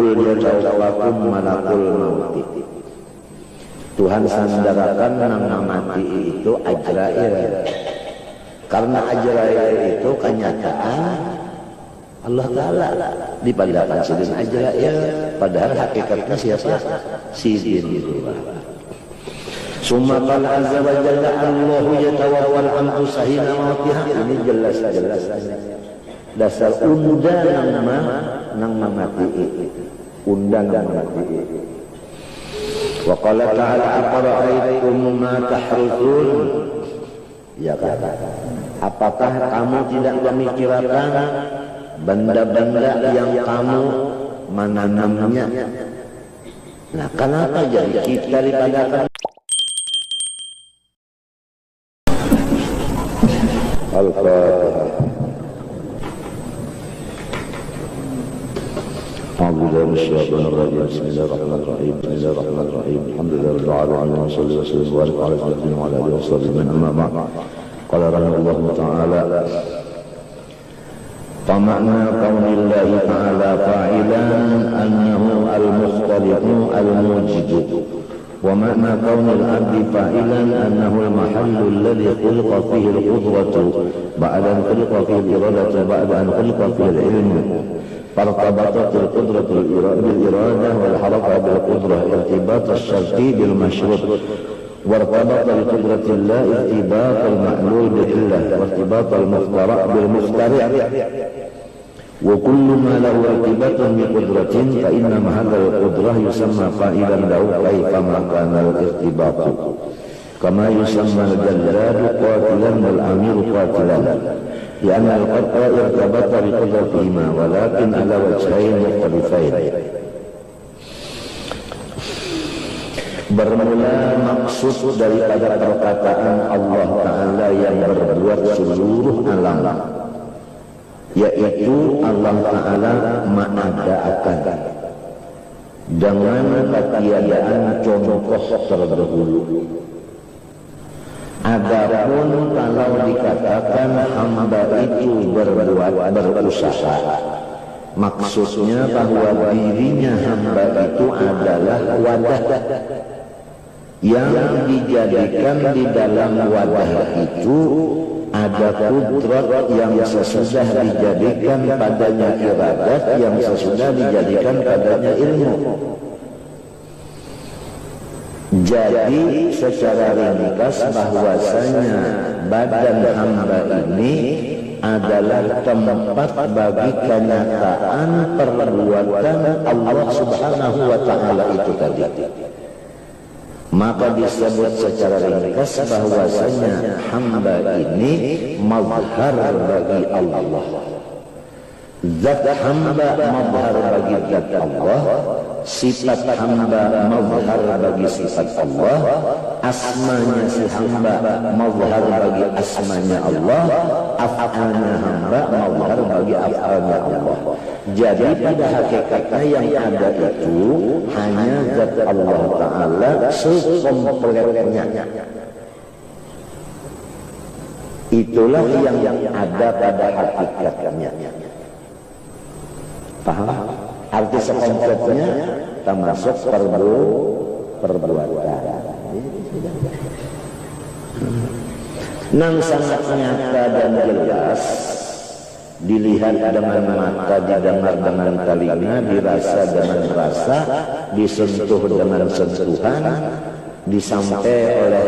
Qul yatawaffakum malakul mauti. Tuhan sandarakan nang mati itu Ajrail. Karena Ajrail itu kenyataan Allah Ta'ala dipandakan sidin Ajrail, padahal hakikatnya siapa? Sidin itu. Summa qala azza wa jalla Allahu yatawaffal anfusa hina mautiha. Ini jelas-jelas dasar undang nang mati. Undang nang mati. Wa qala ta'ala afara'aytum ma tahruthun. Ya kata, apakah kamu tidak memikirkan benda-benda yang kamu menanamnya? Nah, kenapa jadi kita dipadakan Al-Fatihah. Bismillahirrahmanirrahim. Bismillahirrahmanirrahim. Alhamdulillahirabbil alamin. Wassalatu wassalamu ala sayyidina wa ala alihi wasallam. Amma ba'd. Qala rahimahullahu ta'ala فمعنى قول الله تعالى فاعلا أنه المختلف الموجد ومعنى كون العبد فاعلا أنه المحل الذي خلق فيه القدرة بعد أن خلق فيه الإرادة بعد أن خلق فيه العلم فارتبطت القدرة بالإرادة والحركة بالقدرة ارتباط الشرطي بالمشروط وارتبط بقدرة الله ارتباط المعلول بالعلة وارتباط المخترع بالمخترع وكل ما له ارتباط بقدرة فإن محل القدرة يسمى فاعلا له كيفما كان الارتباط كما يسمى الجلاد قاتلا والأمير قاتلا لأن القطع ارتبط بقدرتهما ولكن على وجهين مختلفين. Bermula maksud daripada perkataan Allah Ta'ala yang berbuat seluruh alam, yaitu Allah Ta'ala mengadakan dengan ketiadaan contoh terdahulu. Adapun kalau dikatakan hamba itu berbuat berusaha, maksudnya bahwa dirinya hamba itu adalah wadah yang dijadikan di dalam wadah itu ada kudrat yang sesudah dijadikan padanya iradat yang sesudah dijadikan padanya ilmu. Jadi secara ringkas bahwasanya badan hamba ini adalah tempat bagi kenyataan perbuatan Allah Subhanahu wa Ta'ala itu tadi. Maka disebut secara ringkas bahwasanya hamba ini mazhar bagi Allah. Zat hamba mazhar bagi zat Allah, sifat hamba mazhar bagi sifat Allah, asmanya si hamba mazhar bagi asmanya Allah, af'alnya hamba mazhar bagi af'alnya Allah. Jadi pada hakikatnya yang ada itu hanya zat Allah Ta'ala sekompletnya. Itulah yang ada pada hakikatnya. Paham? Arti sekompletnya termasuk perbuatan. Nang sangat nyata dan jelas, dilihat dengan mata, didengar dengan telinga, dirasa dengan rasa, disentuh dengan sentuhan, disampai oleh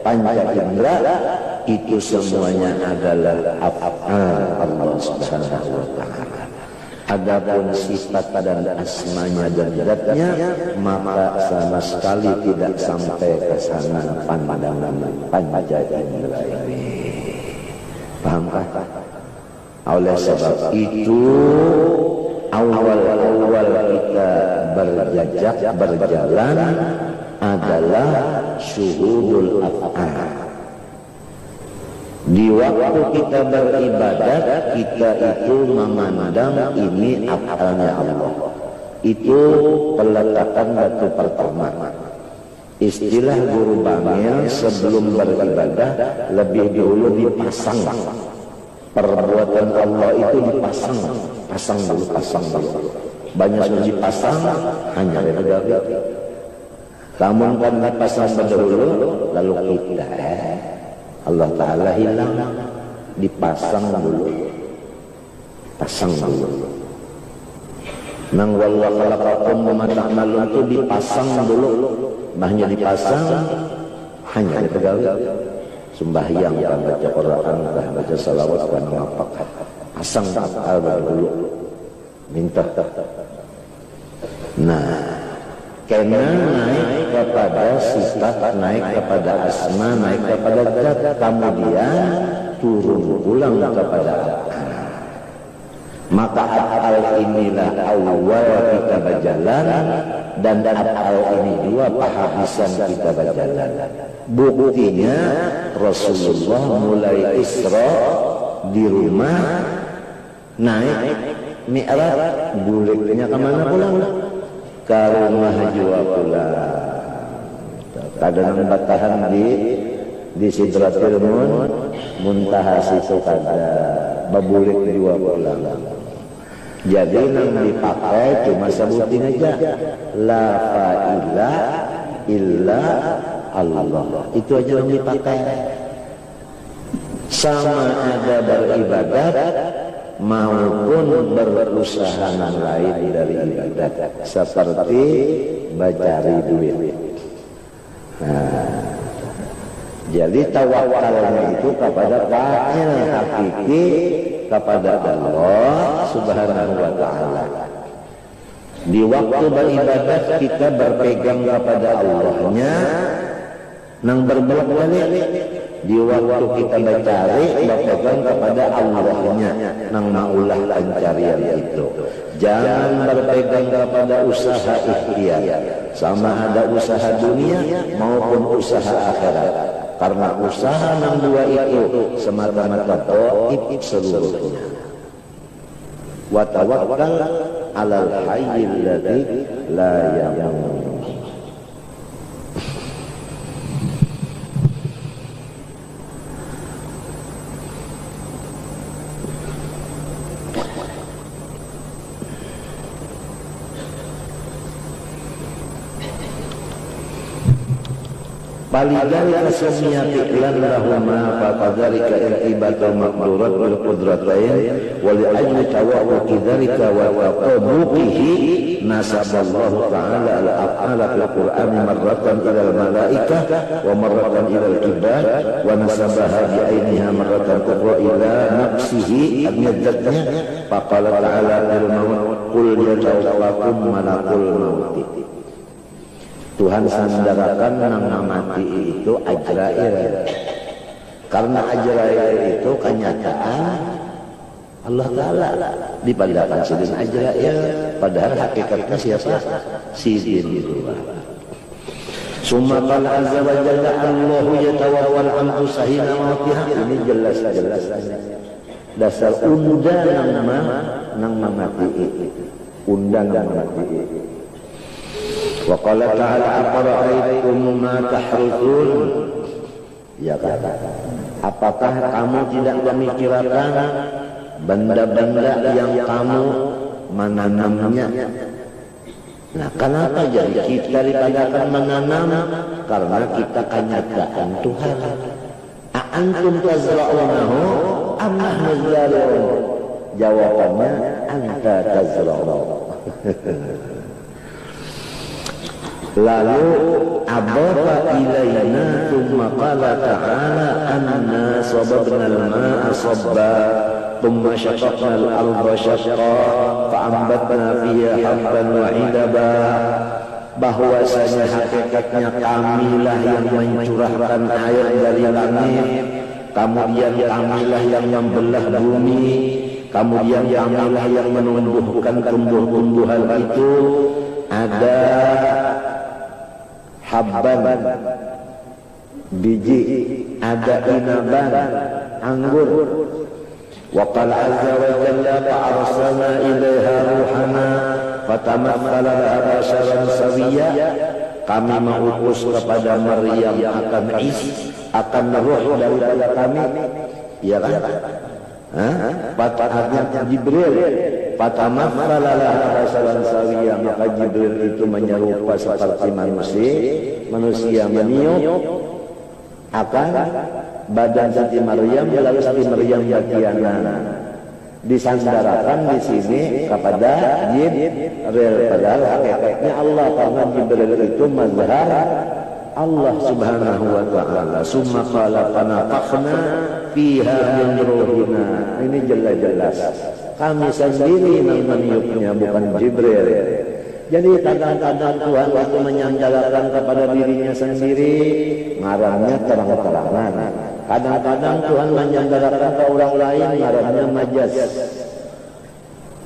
panca indera, itu semuanya adalah af'al Allah Subhanahu wa Ta'ala. Adapun sifat dan asmanya dan zatnya maka sama sekali tidak sampai ke sana pandangan panca indera ini. Pahamkah? Oleh sebab itu awal-awal kita berjalan adalah syuhudul af'al. Di waktu kita beribadat, kita itu memandang ini af'alnya Allah. Itu peletakan batu pertama. Istilah guru bangil sebelum beribadah lebih dulu dipasang. Perbuatan Allah itu dipasang, pasang dulu. banyak sudah dipasang hanya gagal. Namun kan dipasang dahulu lalu kita Allah Ta'ala hilang, dipasang dulu, pasang dulu. Nang wallahu khalaqakum wa ma ta'malun itu dipasang dulu, hanya dipasang hanya gagal. Sembahyang kan baca Quran, kan baca salawat, kan apa, pasang dulu, minta. Nah, karena naik kepada sifat, naik kepada asma, naik kepada zat, kemudian turun pulang kepada akal. Maka akal inilah awal kita berjalan, dan akal ini juga penghabisan kita berjalan. Buktinya Rasulullah mulai Isra di rumah, naik Mi'raj, buliknya kemana pulang? Ke rumah jua pulang. Kadang batahan di Sidratil Muntaha situ kada babulik jua pulang. Jadi yang dipakai cuma sebutin aja la fa'ilah illa Allah. Itu aja yang dipakai. Sama ada beribadat maupun berusaha yang lain dari ibadat, seperti mencari duit. Nah, jadi tawakalnya itu kepada fa'il hakiki, kepada Allah Subhanahu wa Ta'ala. Di waktu beribadat kita berpegang kepada Allahnya, nang berbolak-balik. Di waktu kita mencari berpegang kepada Allahnya, nang maulah pencarian itu. Jangan berpegang kepada usaha ikhtiar, sama ada usaha dunia maupun usaha akhirat. Karena usaha nang dua itu semata-mata dhaif seluruhnya. Wa tawakkal 'alal hayyil ladzi la yamut. Falidhalika summiya fi'lan lahuma faqadzalika irtibatul maqdurat wal qudratain wa li ajli tawaqquqi dzalika wa taqabuqihi nasaballahu ta'ala al-af'ala fil qur'ani marratan ila al-malaikah wa marratan ila al-ibad wa nasabaha bi ainiha marratan ukhra ila nafsihi adniyatnya faqala ta'ala fil maut qul yatawaffakum malakul maut. Tuhan sandarakan nang mati itu Ajrail, karena Ajrail itu kenyataan Allah Ta'ala dipandakan sidin Ajrail, padahal hakikatnya siapa? Sidin itu. Summa qala azza wa jalla Allahu yatawaffal anfusa hina mautiha. Ini jelas-jelas dasar undang nang mati, undang nang mati. Wa qala ta'ala aqra'aytum ma tahruthun. Ya kata, apakah kamu tidak memikirkan benda-benda yang kamu menanamnya? Nah, kenapa jadi kita dikatakan menanam? Karena kita kenyataan Tuhan. A'antum tazra'unahu am nahnu zari'un? Jawabannya anta tazra'unahu. Lalu ababa ilayna thumma qala ta'ala anna sababna al-ma'a sabba thumma shaqaqna al-arda shaqqa fa'ambatna fiha habban wa 'idaba. Bahwasanya hakikatnya kamilah yang mencurahkan air dari langit, kemudian kamilah yang membelah bumi, kemudian kamilah yang menumbuhkan tumbuh-tumbuhan itu. Ada habban, biji, ada inaban, anggur. Wa qala azza wa jalla fa'arsalna ilaiha ruhana fatamatsala laha basharan sawiyya. Kami mengutus kepada Maryam akan ruh daripada kami, ialah artinya Jibril Fatamatsala laha basaran sawiyya, maka Jibril itu menyerupa seperti manusia meniup akan badan Siti Maryam, lalu Siti Maryam bagianan disandarakan di sini kepada Jibril, padahal hakikatnya Allah, karena Jibril itu mazhar Allah subhanahu wa ta'ala. Summa qala fanafakhna fiha min ruhina. Ini jelas-jelas kami sendiri yang meniupnya, bukan Jibril. Jadi kadang-kadang Tuhan waktu menyandarkan kepada dirinya sendiri, ngarannya terang-terangan. Kadang-kadang Tuhan menyandarkan ke orang lain, ngarannya majaz.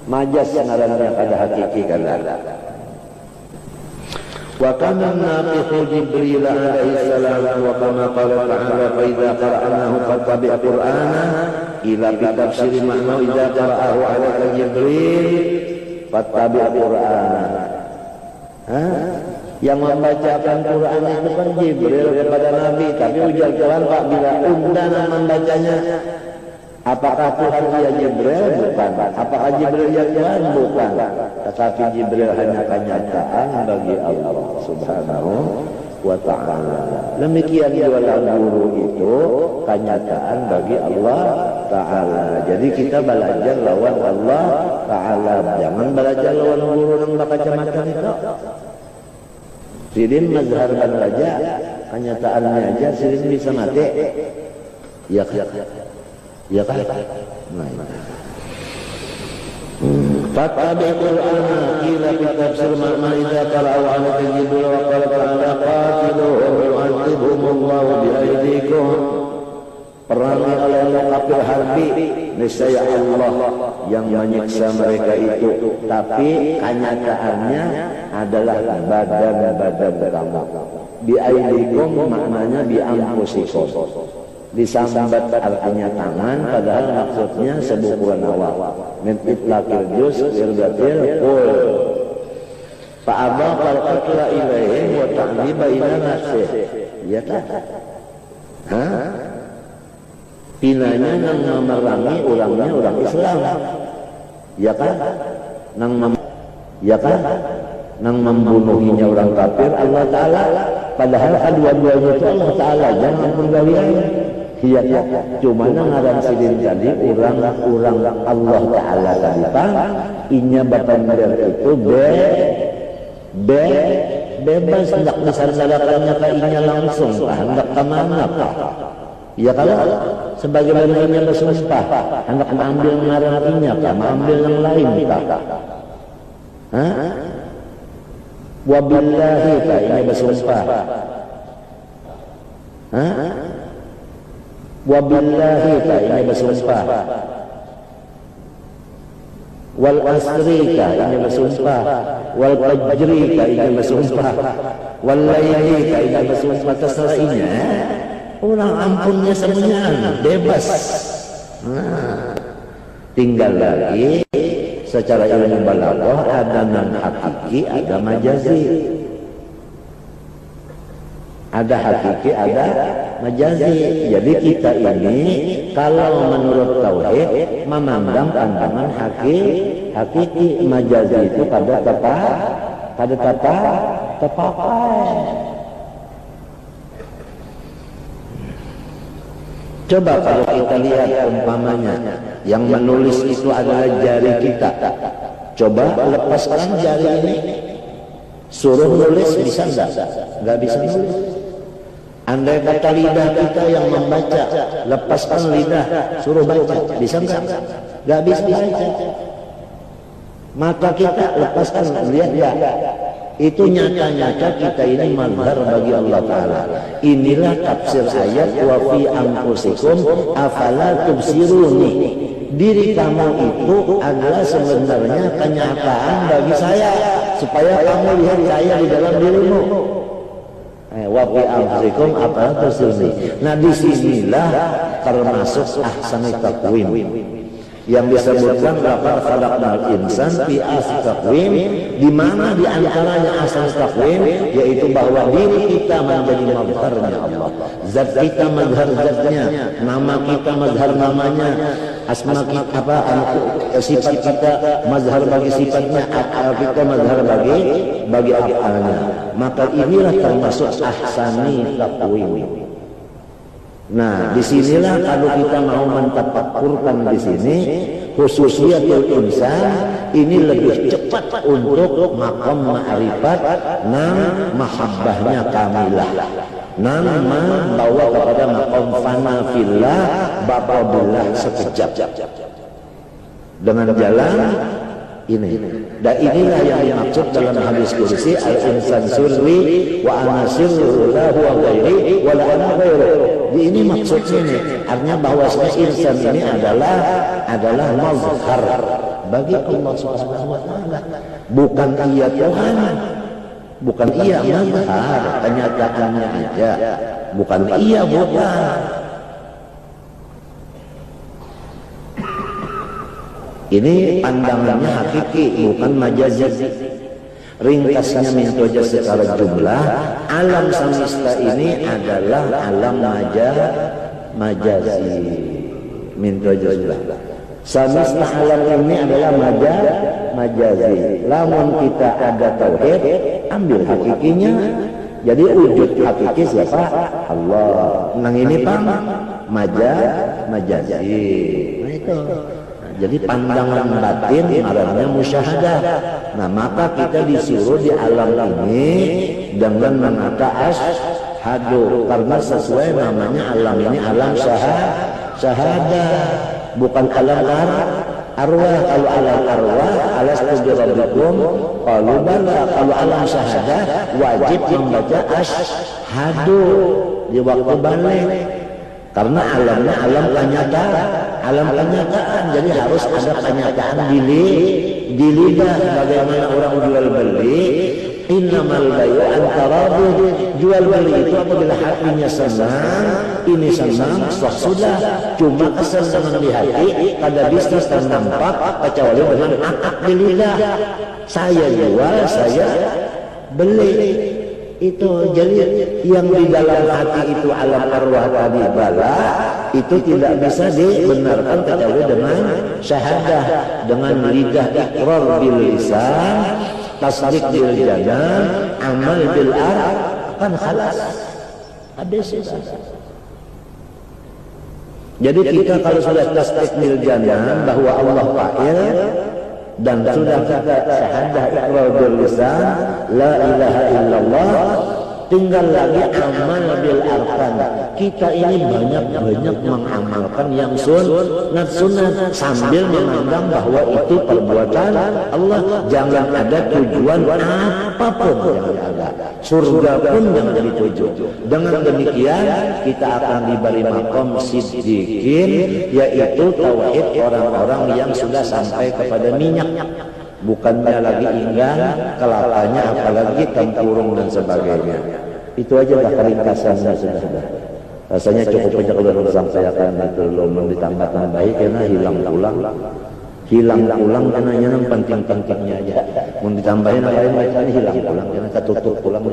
Majaz ngarannya pada hakiki kadang. Wa kana nafiqu Jibril alaihi salam wa kama qala ta'ala fa idza qara'nahu fattabi' qur'ana ila bi tafsir ma'na idza qara'ahu ala Jibril fattabi' qur'ana. Yang membacakan Quran itu kan Jibril kepada Nabi, tapi ujar Tuhan, Pak, bila undang membacanya, apakah Tuhan ya Jibril? Bukan. Apakah Jibril ya Tuhan? Bukan. Tetapi Jibril hanya kenyataan bagi Allah subhanahu wa ta'ala. Demikian juga guru itu kenyataan bagi Allah ta'ala. Jadi kita belajar lawan Allah ta'ala, jangan belajar lawan guru yang berkacamata itu. Sidin mazharkan saja, kenyataannya aja Sidin bisa mati. Ya kan? Ya kan? Fattabi' Qur'ana ila bi tafsir ma'na idza qara'u 'ala Jibril wa qala ta'ala qatiluhum yu'adzibhumullahu bi aydikum. Perangi oleh kafir harbi, niscaya Allah yang menyiksa mereka itu, tapi kenyataannya adalah badan-badan kamu. Bi aidikum maknanya bi anfusikum. Disambat artinya tangan, padahal maksudnya sebukuan awal. Min itlaqil juz irbatil qul. Fa abaqal qatla ilaihi wa ta'diba ila nafsih. Ya tak? Pinanya nang memerangi orangnya orang Islam, ya kan? Nang membunuhinya orang kafir Allah Ta'ala, padahal kedua-duanya itu Allah Ta'ala, jangan penggalian. Iya kan? Cuma ngaran Sidin tadi orang Allah Ta'ala tadi Pak, inya batandar itu bebas hendak disandarakannya ke inya langsung, hendak kemana Pak? Ya kalau sebagaimana ini bersumpah, hendak mengambil ngarantinya, mengambil yang lain, wabillahi, ini bersumpah, wabillahi, ini bersumpah, wal asrika, ini bersumpah, wal fajrika, ini bersumpah, wal laylika, ini bersumpah, terserah ini. Orang ampunnya semuanya bebas. Tinggal lagi secara ilmu balaghah ada nan hakiki, ada majazi. Ada hakiki, ada majazi. Jadi kita ini kalau menurut tauhid memandang pandangan hakiki, majazi itu pada tepakai. Coba kalau kita lihat umpamanya yang menulis itu adalah jari kita, coba lepaskan jari ini, suruh nulis bisa enggak? Enggak bisa nulis. Andai kata lidah kita yang membaca, lepaskan lidah, suruh baca, bisa enggak? Enggak bisa baca. Maka kita lepaskan, lihat enggak? Itu nyata-nyata kita ini mazhar bagi Allah Ta'ala. Inilah tafsir ayat wa fi anfusikum afala tubsiruni. Diri kamu itu adalah sebenarnya kenyataan bagi saya, supaya kamu lihat saya di dalam dirimu. Wa fi anfusikum afala tubsiruni. Nah disinilah termasuk ahsanut taqwim. yang disebutkan laqad khalaqnal insana fi ahsani taqwim, di mana di antaranya ahsani taqwim yaitu bahwa diri kita menjadi mazharnya Allah, zat kita mazhar zatnya, nama kita mazhar namanya, asma kita sifat kita mazhar bagi sifatnya, akal kita mazhar bagi afalnya. Maka inilah termasuk ahsani taqwim. Nah, disinilah kalau kita mau mentafakkurkan di sini, khususiatul insan ini lebih cepat untuk maqam ma'rifat, mahabbahnya kamilah, membawa kepada maqam fana fillah, baqa billah sekejap dengan jalan ini. Dan inilah yang dimaksud dalam hadis kursi, al-insan surri wa ana sirru la huwa ghairi wa la ana ghairu. Ini maksudnya nih, artinya bahwasanya insan ini adalah mazhar bagi Allah Subhanahu wa taala. Bukan ia Tuhan, bukan ia mazhar, kenyataannya aja. Bukan ia bukan. Ini pandangannya hakiki, bukan majazi. Ringkasnya minta aja secara jumlah, alam semesta ini adalah alam majazi. Minta aja jumlah. Semesta alam ini adalah majazi. Lamun kita ada tauhid, ambil hakikinya. Jadi wujud hakiki siapa? Allah. Nang ini pang majazi. Nah itu. Jadi pandangan batin marahnya musyahadah. Nah maka kita disuruh di alam ini dengan mengata asyhadu, karena sesuai namanya alam ini alam syahadah, bukan alam arwah. Kalau alam arwah alastu bi rabbikum qalu bala. Kalau alam syahadah wajib membaca asyhadu di waktu balik, karena alamnya alam kenyataan. Jadi harus ada kenyataan di lidah. Bagaimana orang jual beli, innamal bayu antarabu, jual beli itu apabila hatinya senang, ini senang, sudah. Cuma kesenangan di hati pada bisnis ternampak kecuali dengan akad di lidah. Saya jual, saya beli. Itu jadi yang di dalam hati itu alam arwah tadi bala, itu tidak bisa dibenarkan kecuali dengan syahadah, dengan lidah iqrar bil lisan, tasdik bil janan, amal bil kan khalas. Habis itu. Jadi kita kalau sudah tasdik bil janan bahwa Allah fa'il, dan sudah kita syahadah iqrar bil lisan la ilaha illallah, tinggal lagi amal bil arkan. Kita ini banyak mengamalkan yang sunat sambil memandang bahwa itu perbuatan Allah. Jangan ada tujuan apapun yang ada, surga pun yang jadi tujuan. Dengan demikian kita akan diberi maqam siddiqin, yaitu tauhid orang-orang yang sudah sampai kepada minyak, bukannya lagi inggan kelapanya, apalagi tempurung dan sebagainya. Itu aja dah ringkasannya sudah. Rasanya cukup aja kalau disampaikan itu, belum ditambah-tambahi karena hilang pulang karena yang penting-pentingnya aja. Mau ditambahin lain macam hilang pulang karena ketutup pulang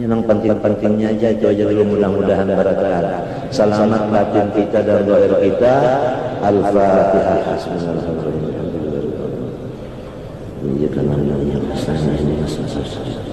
yang penting-pentingnya aja. Itu aja dulu, mudah-mudahan barokah. Selamat batin kita dan zahir kita. Al-Fatihah. Bismillahirrahmanirrahim.